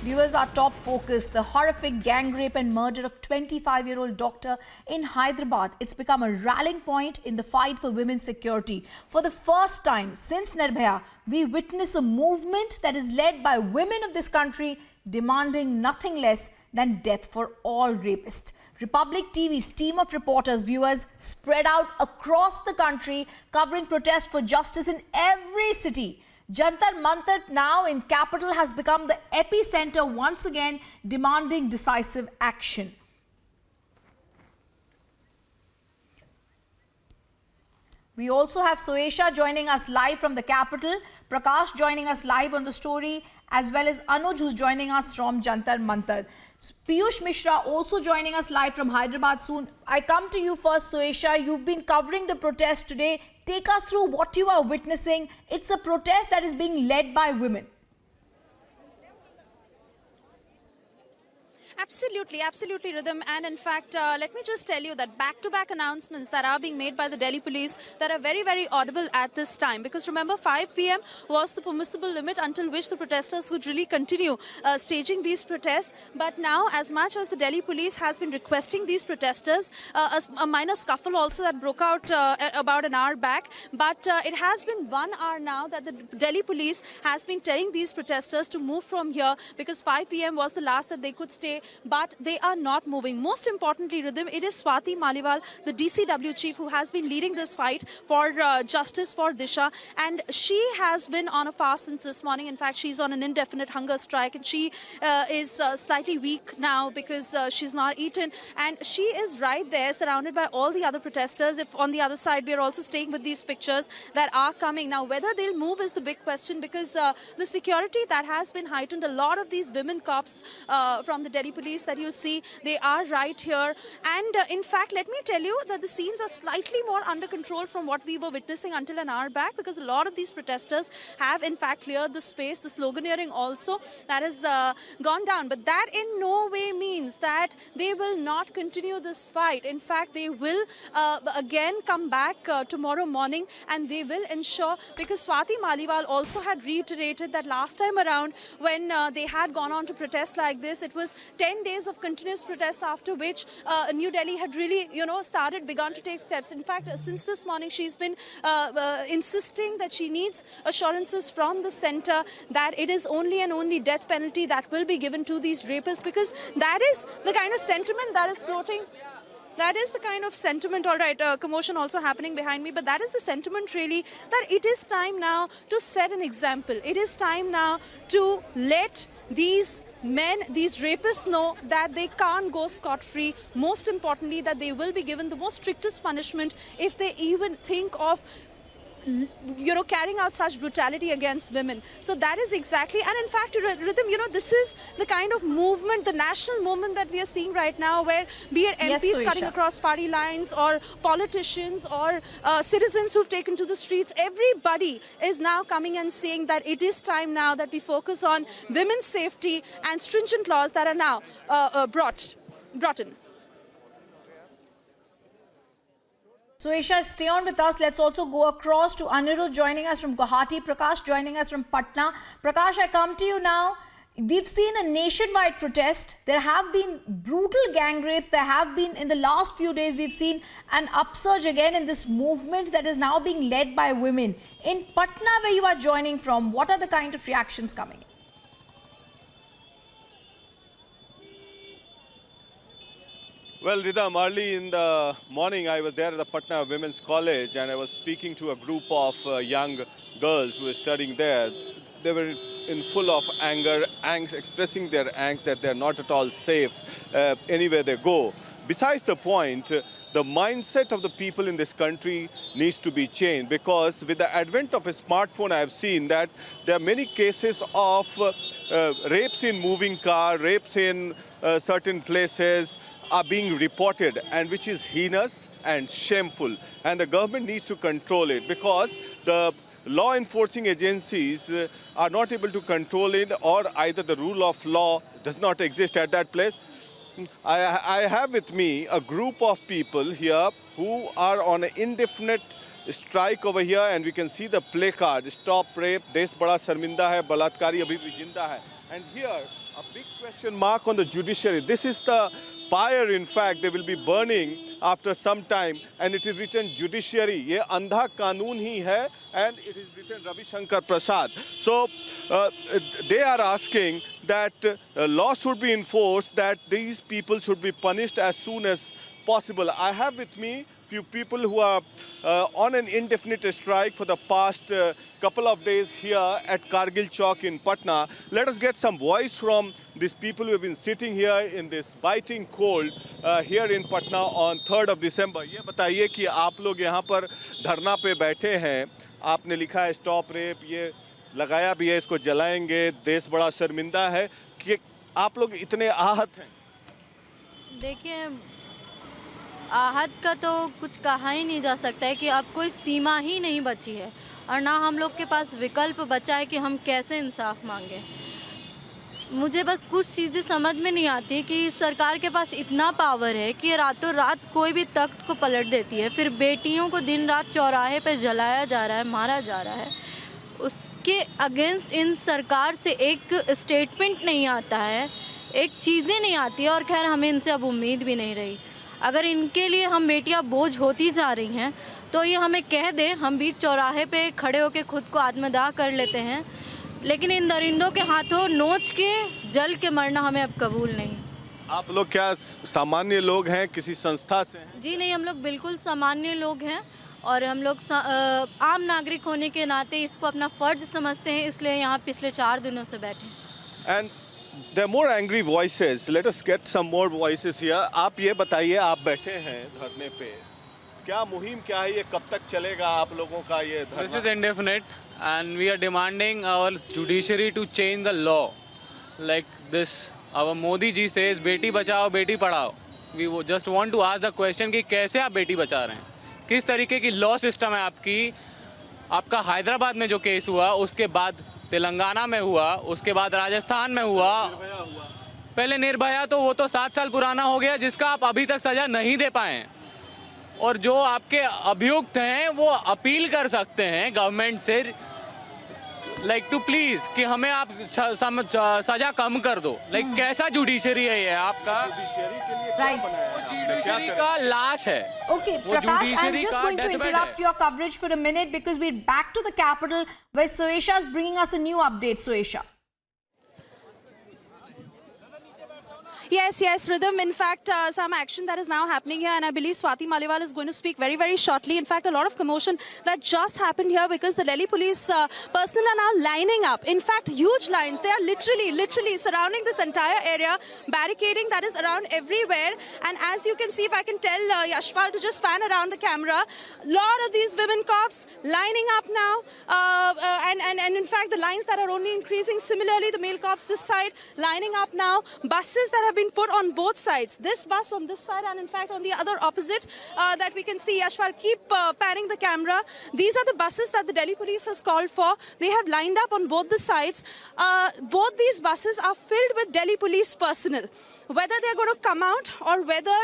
Viewers, our top focus, the horrific gang rape and murder of 25-year-old doctor in Hyderabad. It's become a rallying point in the fight for women's security. For the first time since Nirbhaya, we witness a movement that is led by women of this country demanding nothing less than death for all rapists. Republic TV's team of reporters, viewers, spread out across the country, covering protests for justice in every city. Jantar Mantar now in capital has become the epicenter once again, demanding decisive action. We also have Soesha joining us live from the capital, Prakash joining us live on the story, as well as Anuj who's joining us from Jantar Mantar. Piyush Mishra also joining us live from Hyderabad soon. I come to you first, Soesha. You've been covering the protest today. Take us through what you are witnessing. It's a protest that is being led by women. Absolutely, Rhythm. And in fact, let me just tell you that back-to-back announcements that are being made by the Delhi police that are very, very audible at this time. Because remember, 5 p.m. was the permissible limit until which the protesters would really continue staging these protests. But now, as much as the Delhi police has been requesting these protesters, a minor scuffle also that broke out about an hour back. But it has been 1 hour now that the Delhi police has been telling these protesters to move from here because 5 p.m. was the last that they could stay. But they are not moving. Most importantly, Rhythm, it is Swati Maliwal, the DCW chief, who has been leading this fight for justice for Disha. And she has been on a fast since this morning. In fact, she's on an indefinite hunger strike. And she is slightly weak now because she's not eaten. And she is right there surrounded by all the other protesters. If on the other side, we are also staying with these pictures that are coming. Now, whether they'll move is the big question because the security that has been heightened, a lot of these women cops from the Delhi police that you see, they are right here. And in fact, let me tell you that the scenes are slightly more under control from what we were witnessing until an hour back because a lot of these protesters have in fact cleared the space. The sloganeering also that has gone down. But that in no way means that they will not continue this fight. In fact, they will again come back tomorrow morning and they will ensure, because Swati Maliwal also had reiterated that last time around when they had gone on to protest like this, it was 10 days of continuous protests, after which New Delhi had really, begun to take steps. In fact, since this morning, she's been insisting that she needs assurances from the center that it is only and only death penalty that will be given to these rapists, because that is the kind of sentiment that is floating. That is the kind of sentiment, all right, commotion also happening behind me, but that is the sentiment really that it is time now to set an example. It is time now to let these men, these rapists know that they can't go scot-free. Most importantly, that they will be given the most strictest punishment if they even think of carrying out such brutality against women. So that is exactly, and in fact, Rhythm, this is the kind of movement, the national movement that we are seeing right now, where be it MPs cutting across party lines or politicians or citizens who've taken to the streets, everybody is now coming and saying that it is time now that we focus on women's safety and stringent laws that are now brought in. Soesha, stay on with us. Let's also go across to Anirudh joining us from Guwahati, Prakash joining us from Patna. Prakash, I come to you now. We've seen a nationwide protest. There have been brutal gang rapes. There have been, in the last few days, we've seen an upsurge again in this movement that is now being led by women. In Patna, where you are joining from, what are the kind of reactions coming in? Well, Ridham, early in the morning, I was there at the Patna Women's College and I was speaking to a group of young girls who were studying there. They were in full of anger, angst, expressing their angst that they're not at all safe anywhere they go. Besides the point, the mindset of the people in this country needs to be changed, because with the advent of a smartphone, I have seen that there are many cases of rapes in moving car, rapes in certain places are being reported, and which is heinous and shameful. And the government needs to control it, because the law enforcing agencies are not able to control it, or either the rule of law does not exist at that place. I have with me a group of people here who are on an indefinite strike over here, and we can see the placard, Stop Rape, Desh Bada Sharminda Hai, Balatkari Abhi bhi Jinda Hai. And here A big question mark on the judiciary. This is the pyre, in fact, they will be burning after some time, and it is written judiciary. ये अंधा कानून ही है, and it is written Ravi Shankar Prasad. So they are asking that law should be enforced, that these people should be punished as soon as possible. I have with me few people who are on an indefinite strike for the past couple of days here at Kargil Chowk in Patna. Let us get some voice from these people who have been sitting here in this biting cold here in Patna on 3rd of December. ये बताइए कि आप लोग यहाँ पर धरना पे बैठे हैं, आपने लिखा है स्टॉप रेप, ये लगाया भी है, इसको जलाएंगे, देश बड़ा शर्मिंदा है, कि आप लोग इतने आहत हैं? देखिए, आहत का तो कुछ कहा ही नहीं जा सकता है कि अब कोई सीमा ही नहीं बची है और ना हम लोग के पास विकल्प बचा है कि हम कैसे इंसाफ मांगे। मुझे बस कुछ चीज़ें समझ में नहीं आती कि सरकार के पास इतना पावर है कि रातों रात कोई भी तख्त को पलट देती है, फिर बेटियों को दिन रात चौराहे पे जलाया जा रहा है, मारा जा रहा है। उसके अगेंस्ट इन सरकार से एक स्टेटमेंट नहीं आता है, एक चीज़ें नहीं आती है, और खैर हमें इनसे अब उम्मीद भी नहीं रही। अगर इनके लिए हम बेटियां बोझ होती जा रही हैं तो ये हमें कह दें, हम बीच चौराहे पे खड़े होकर खुद को आत्मदाह कर लेते हैं, लेकिन इन दरिंदों के हाथों नोच के जल के मरना हमें अब कबूल नहीं। आप लोग क्या सामान्य लोग हैं, किसी संस्था से हैं? जी नहीं, हम लोग बिल्कुल सामान्य लोग हैं और हम लोग आम नागरिक होने के नाते इसको अपना फ़र्ज समझते हैं, इसलिए यहाँ पिछले 4 दिनों से बैठे हैं। And there are more angry voices. Let us get some more voices here. आप ये बताइए, आप बैठे हैं धरने पे, क्या मुहिम क्या है, ये कब तक चलेगा आप लोगों का ये धरना? This is indefinite and we are demanding our judiciary to change the law. Like this, our Modi ji says, Beti Bachao Beti Padhao. We just want to ask the question कि कैसे आप बेटी बचा रहे हैं, किस तरीके की लॉ सिस्टम है आपकी? आपका हैदराबाद में जो केस हुआ, उसके बाद तेलंगाना में हुआ, उसके बाद राजस्थान में हुआ, पहले निर्भया, तो वो तो 7 साल पुराना हो गया, जिसका आप अभी तक सजा नहीं दे पाए। और जो आपके अभियुक्त हैं वो अपील कर सकते हैं गवर्नमेंट से, लाइक टू प्लीज कि हमें आप सजा कम कर दो। लाइक कैसा जुडिशरी है ये आपका? जुडिशरी का लाश है। Okay, Prakash, I'm just going to interrupt your coverage for a minute because we're back to the capital where Suesha is bringing us a new update. Suesha. Yes, Rhythm. In fact, some action that is now happening here, and I believe Swati Maliwal is going to speak very, very shortly. In fact, a lot of commotion that just happened here because the Delhi police personnel are now lining up. In fact, huge lines. They are literally surrounding this entire area, barricading that is around everywhere. And as you can see, if I can tell Yashpal to just pan around the camera, lot of these women cops lining up now. And in fact, the lines that are only increasing. Similarly, the male cops this side lining up now. Buses that have been put on both sides. This bus on this side and in fact on the other opposite that we can see. Yashpal, keep panning the camera. These are the buses that the Delhi police has called for. They have lined up on both the sides. Both these buses are filled with Delhi police personnel. Whether they're going to come out or whether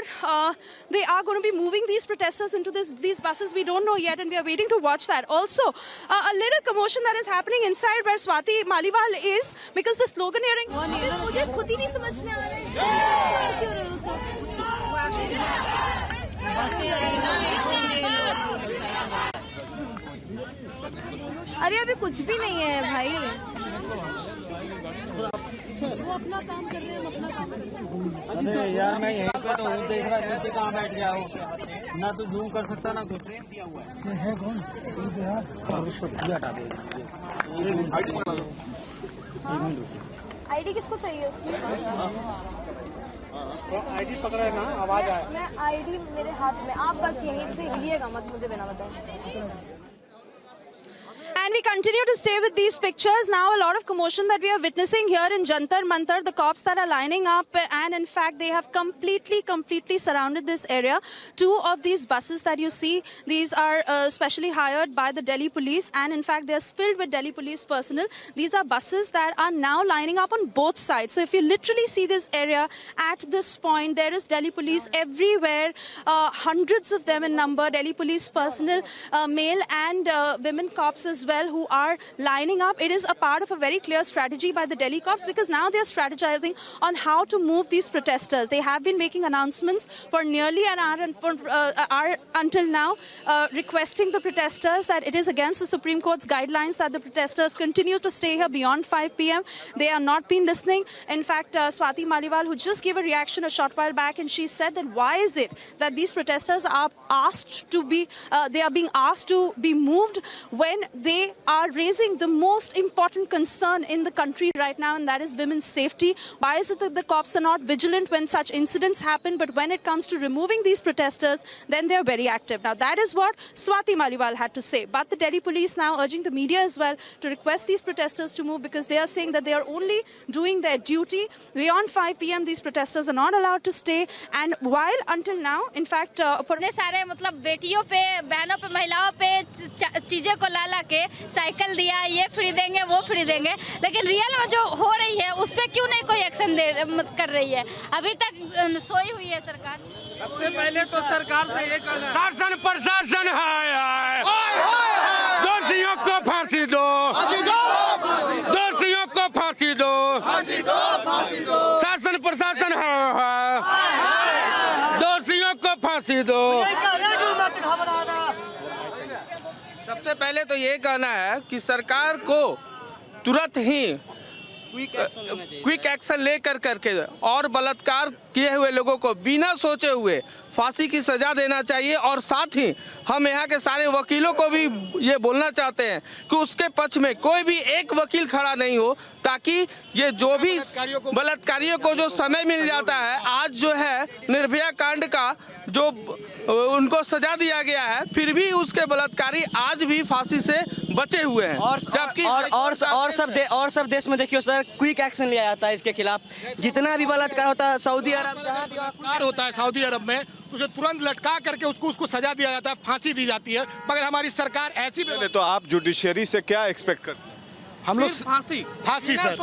they are going to be moving these protesters into these buses, we don't know yet, and we are waiting to watch that. Also, a little commotion that is happening inside where Swati Maliwal is because the slogan अरे अभी कुछ भी नहीं है भाई, वो अपना काम कर रहे हैं, हम अपना काम कर रहे हैं। अरे यार मैं यहीं पे तो हूँ, देख रहा नीचे कहाँ बैठ गया हो, ना तो जूम कर सकता ना कुछ। है कौन? हटा दे। आईडी किसको चाहिए उसकी? आईडी पकड़ा है ना, आवाज आया। मैं आईडी मेरे हाथ में, आप बस यहीं से हिलिएगा मत मुझे बिना बताए। And we continue to stay with these pictures. Now a lot of commotion that we are witnessing here in Jantar Mantar. The cops that are lining up and in fact they have completely surrounded this area. 2 of these buses that you see, these are specially hired by the Delhi police and in fact they are filled with Delhi police personnel. These are buses that are now lining up on both sides. So if you literally see this area at this point, there is Delhi police everywhere. Hundreds of them in number, Delhi police personnel, male and women cops as well. well who are lining up. It is a part of a very clear strategy by the Delhi cops, because now they're strategizing on how to move these protesters. They have been making announcements for nearly an hour until now, requesting the protesters that it is against the Supreme Court's guidelines that the protesters continue to stay here beyond 5 p.m. They have not been listening. In fact, Swati Maliwal, who just gave a reaction a short while back, and she said that why is it that these protesters are being asked to be moved when they are raising the most important concern in the country right now, and that is women's safety. Why is it that the cops are not vigilant when such incidents happen, but when it comes to removing these protesters, then they're very active? Now, that is what Swati Maliwal had to say. But the Delhi police now urging the media as well to request these protesters to move, because they are saying that they are only doing their duty. Beyond 5 p.m., these protesters are not allowed to stay. And while until now, in fact, for सारे मतलब बेटियों पे, बहनों पे, महिलाओं पे चीजें को ला के साइकिल दिया, ये फ्री देंगे, वो फ्री देंगे, लेकिन रियल में जो हो रही है उस पे क्यों नहीं कोई एक्शन कर रही है? अभी तक सोई हुई है सरकार। सबसे पहले तो सरकार से ये कहना, शासन प्रशासन हाय दोषियों को फांसी दो, दोषियों को फांसी दो, शासन प्रशासन हाय दोषियों को फांसी दो। सबसे पहले तो ये कहना है कि सरकार को तुरंत ही क्विक एक्शन ले करके और बलात्कार किए हुए लोगों को बिना सोचे हुए फांसी की सजा देना चाहिए। और साथ ही हम यहाँ के सारे वकीलों को भी ये बोलना चाहते हैं कि उसके पक्ष में कोई भी एक वकील खड़ा नहीं हो, ताकि ये जो भी बलात्कारियों को जो समय मिल जाता है, आज जो है निर्भया कांड का जो उनको सजा दिया गया है, फिर भी उसके बलात्कारी आज भी फांसी से बचे हुए हैं। जबकि और सब देश में देखिए सर, क्विक एक्शन लिया जाता है इसके खिलाफ। जितना भी बलात्कार होता है सऊदी अरब, जहाँ बलात्कार होता है सऊदी अरब में, उसे तुरंत लटका करके उसको सजा दिया जाता है, फांसी दी जाती है। मगर हमारी सरकार ऐसी, तो आप जुडिशरी से क्या एक्सपेक्ट करते हैं? हम लोग फांसी सर,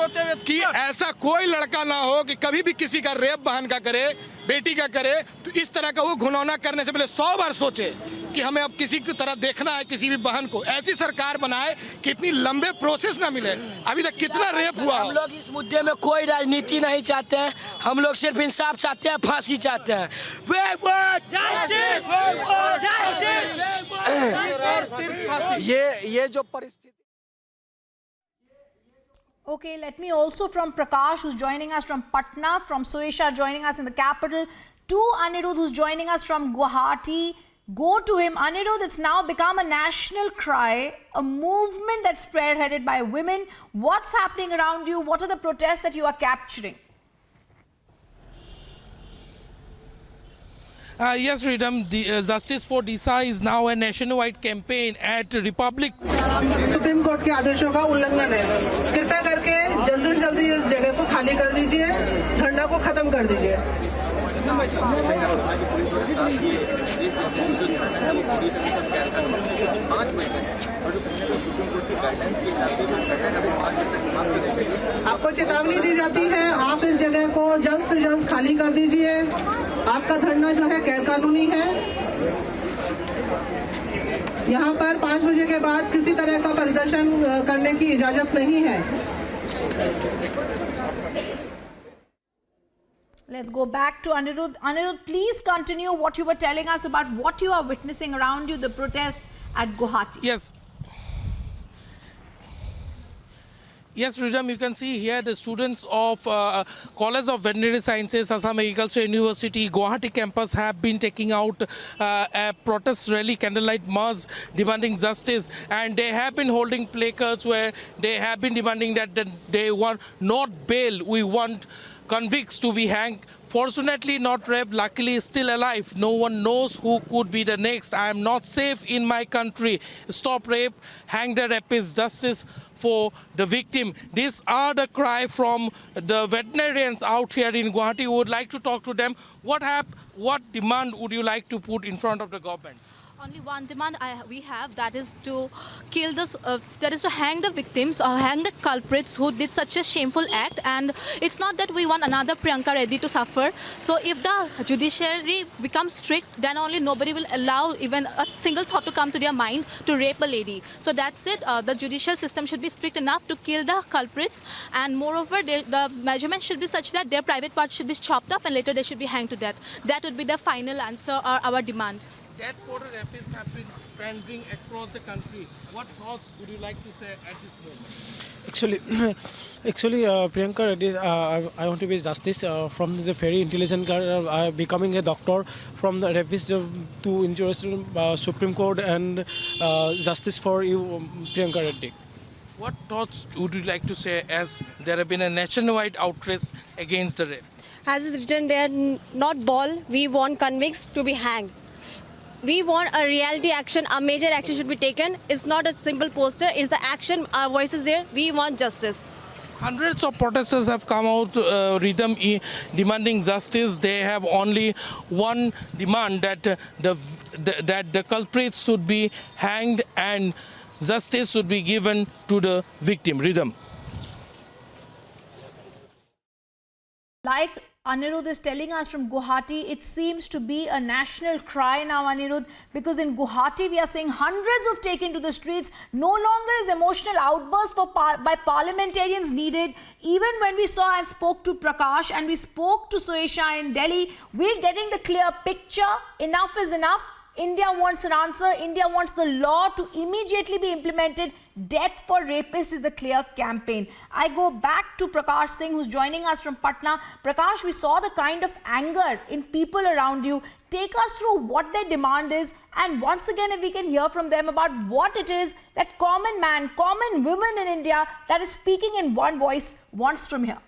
कि ऐसा कोई लड़का ना हो कि कभी भी किसी का रेप बहन का करे, बेटी का करे, तो इस तरह का वो घुनौना करने से पहले 100 बार सोचे कि हमें अब किसी की तरह देखना है किसी भी बहन को। ऐसी सरकार बनाए कि इतनी लंबे प्रोसेस ना मिले। अभी तक कितना रेप हुआ। हम लोग इस मुद्दे में कोई राजनीति नहीं चाहते हैं, हम लोग सिर्फ इंसाफ चाहते हैं, फांसी चाहते हैं। ये जो परिस्थिति। Okay, let me also from Prakash, who's joining us from Patna, from Suesha joining us in the capital, to Anirudh, who's joining us from Guwahati. Go to him. Anirudh, it's now become a national cry, a movement that's spearheaded by women. What's happening around you? What are the protests that you are capturing? Yes, Redam, the Justice for Disha is now a nationwide campaign at Republic. Supreme court के आदेशों का उल्लंघन है। कृपया करके जल्दी से जल्दी इस जगह को खाली कर दीजिए, धरना को खत्म कर दीजिए। आपको चेतावनी दी जाती है, आप इस जगह को जल्द से जल्द खाली कर दीजिए। आपका धरना जो है गैर कानूनी है। यहाँ पर 5 बजे के बाद किसी तरह का प्रदर्शन करने की इजाजत नहीं है। Let's go back to Anirudh. Anirudh, please continue what you were telling us about what you are witnessing around you, the protest at Guwahati. Yes. Yes, Ridham, you can see here the students of College of Veterinary Sciences, Assam Agriculture University, Guwahati campus have been taking out a protest rally, candlelight march, demanding justice. And they have been holding placards where they have been demanding that they want not bail, we want convicts to be hanged. Fortunately, not raped, luckily still alive. No one knows who could be the next. I am not safe in my country. Stop rape, hang the rapist, justice for the victim. These are the cry from the veterinarians out here in Guwahati. We would like to talk to them. What demand would you like to put in front of the government? Only one demand we have, that is to kill this, that is to hang the victims or hang the culprits who did such a shameful act. And it's not that we want another Priyanka Reddy to suffer. So if the judiciary becomes strict, then only nobody will allow even a single thought to come to their mind to rape a lady. So that's it. The judicial system should be strict enough to kill the culprits, and moreover, the measurement should be such that their private parts should be chopped up and later they should be hanged to death. That would be the final answer or our demand. Death for the rapists have been trending across the country. What thoughts would you like to say at this moment? Actually, Priyanka Reddy, I want to be justice from the very intelligent girl, becoming a doctor, from the rapist to injurious Supreme Court, and justice for you, Priyanka Reddy. What thoughts would you like to say as there have been a nationwide outrage against the rape? As is written there, not ball, we want convicts to be hanged. We want a reality action, a major action should be taken. It's not a simple poster, it's the action, our voices there. We want justice. Hundreds of protesters have come out, demanding justice. They have only one demand, that the culprits should be hanged and justice should be given to the victim. Rhythm. Like Anirudh is telling us from Guwahati, it seems to be a national cry now, Anirudh, because in Guwahati we are seeing hundreds of taken to the streets. No longer is emotional outburst by parliamentarians needed. Even when we saw and spoke to Prakash and we spoke to Suesha in Delhi, we're getting the clear picture. Enough is enough. India wants an answer. India wants the law to immediately be implemented. Death for rapists is the clear campaign. I go back to Prakash Singh, who's joining us from Patna. Prakash, we saw the kind of anger in people around you. Take us through what their demand is, and once again, if we can hear from them about what it is that common man, common women in India that is speaking in one voice wants from here.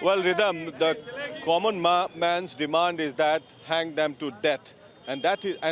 Well, Rhythm, the common man's demand is that hang them to death. And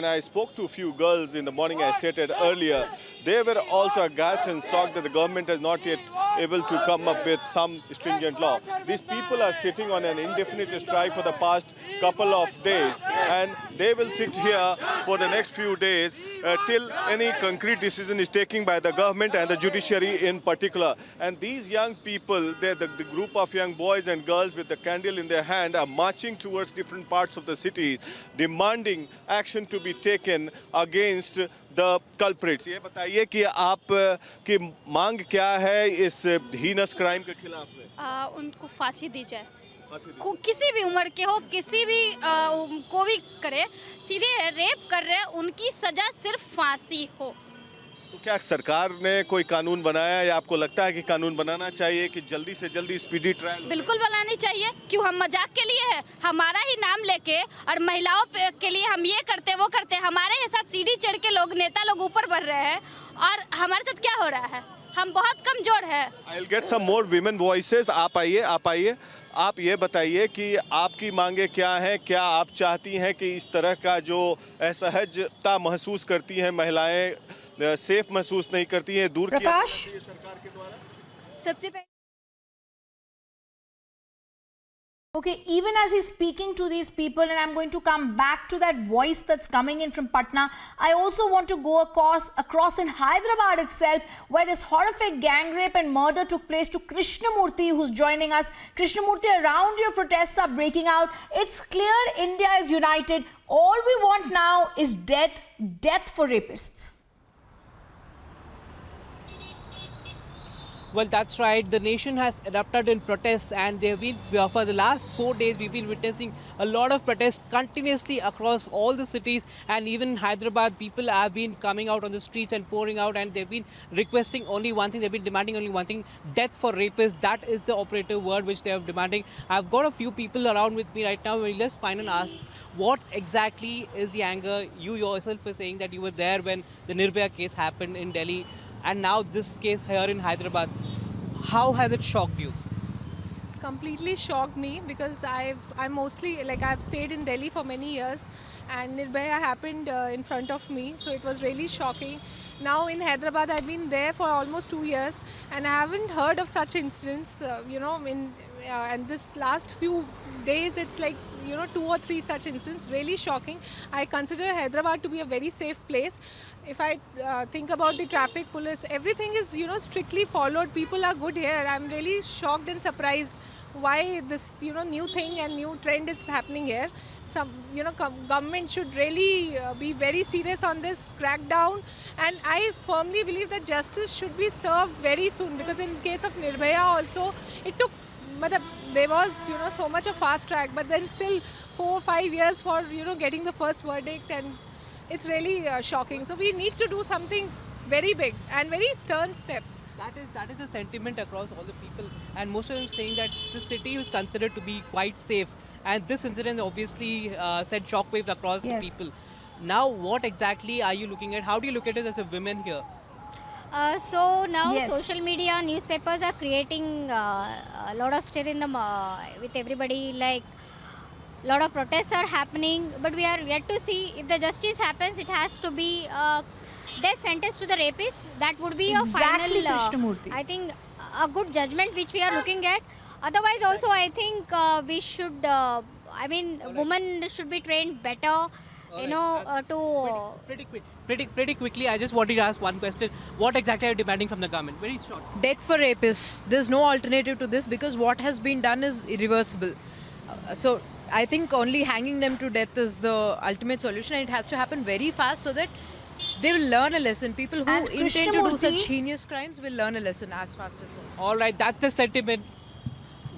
I spoke to a few girls in the morning, I stated earlier. They were also aghast and shocked that the government is not yet able to come up with some stringent law. These people are sitting on an indefinite strike for the past couple of days, and they will sit here for the next few days till any concrete decision is taken by the government and the judiciary in particular. And these young people, the group of young boys and girls with the candle in their hand, are marching towards different parts of the city, demanding action to be taken against the culprits. ये बताइए कि आप की मांग क्या है इस heinous crime के खिलाफ में? उनको फांसी दी जाए, किसी भी उम्र के हो, किसी भी को भी करे, सीधे रेप कर रहे हैं, उनकी सजा सिर्फ फांसी हो। तो क्या सरकार ने कोई कानून बनाया, या आपको लगता है कि कानून बनाना चाहिए कि जल्दी से जल्दी स्पीडी ट्रायल? बिल्कुल बनानी चाहिए। क्यों हम मजाक के लिए है? हमारा ही नाम लेके और महिलाओं के लिए हम ये करते वो करते, हमारे ही साथ सीढ़ी चढ़ के लोग नेता लोग ऊपर बढ़ रहे हैं और हमारे साथ क्या हो रहा है? हम बहुत कमजोर है। I'll get some more women voices. आप आइए। आप ये बताइए कि आपकी मांगे क्या हैं? क्या आप चाहती हैं कि इस तरह का जो असहजता महसूस करती हैं महिलाएं, सेफ महसूस नहीं करती हैं, दूर किया सरकार के द्वारा? सबसे पहले Okay, even as he's speaking to these people, and I'm going to come back to that voice that's coming in from Patna, I also want to go across in Hyderabad itself, where this horrific gang rape and murder took place, to Krishnamurthy, who's joining us. Krishnamurthy, around your protests are breaking out. It's clear India is united. All we want now is death for rapists. Well, that's right. The nation has erupted in protests, and they've been, for the last 4 days, we've been witnessing a lot of protests continuously across all the cities, and even in Hyderabad, people have been coming out on the streets and pouring out, and they've been requesting only one thing, they've been demanding only one thing: death for rapists. That is the operative word which they are demanding. I've got a few people around with me right now. Let's find and ask, what exactly is the anger? You yourself were saying that you were there when the Nirbhaya case happened in Delhi, and now this case here in Hyderabad. How has it shocked you? It's completely shocked me, because I'm mostly, I've stayed in Delhi for many years, and Nirbhaya happened in front of me, so it was really shocking. Now in Hyderabad, I've been there for almost 2 years, and I haven't heard of such incidents. And this last few days, it's like 2 or 3 such incidents. Really shocking. I consider Hyderabad to be a very safe place. If I think about the traffic police, everything is strictly followed. People are good here. I'm really shocked and surprised why this new thing and new trend is happening here. Some government should really be very serious on this, crack down, and I firmly believe that justice should be served very soon, because in case of Nirbhaya also, it took there was so much of fast track, but then still 4 or 5 years for getting the first verdict, and it's really shocking. So we need to do something very big and very stern steps. That is the sentiment across all the people, and most of them saying that the city is considered to be quite safe, and this incident obviously sent shockwaves across the people. Now, what exactly are you looking at? How do you look at it as a woman here? So now social media, newspapers are creating a lot of stir in the with everybody. Like a lot of protests are happening, but we are yet to see if the justice happens. It has to be death sentence to the rapist. That would be a final, I think, a good judgment which we are looking at. Otherwise, also I think we should. Women should be trained better. Pretty quickly, I just wanted to ask one question. What exactly are you demanding from the government? Very short. Death for rapists. There's no alternative to this, because what has been done is irreversible. So I think only hanging them to death is the ultimate solution, and it has to happen very fast so that they will learn a lesson. People who intend to do such heinous crimes will learn a lesson as fast as possible. All right, that's the sentiment.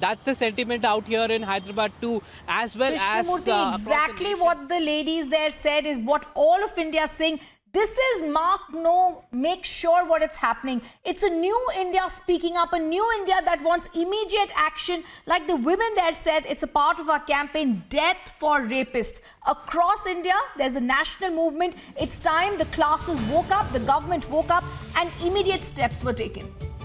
That's the sentiment out here in Hyderabad too, as well as exactly what the ladies there said is what all of India is saying. This is make sure what it's happening. It's a new India speaking up, a new India that wants immediate action. Like the women there said, it's a part of our campaign, Death for Rapists. Across India, there's a national movement. It's time the classes woke up, the government woke up, and immediate steps were taken.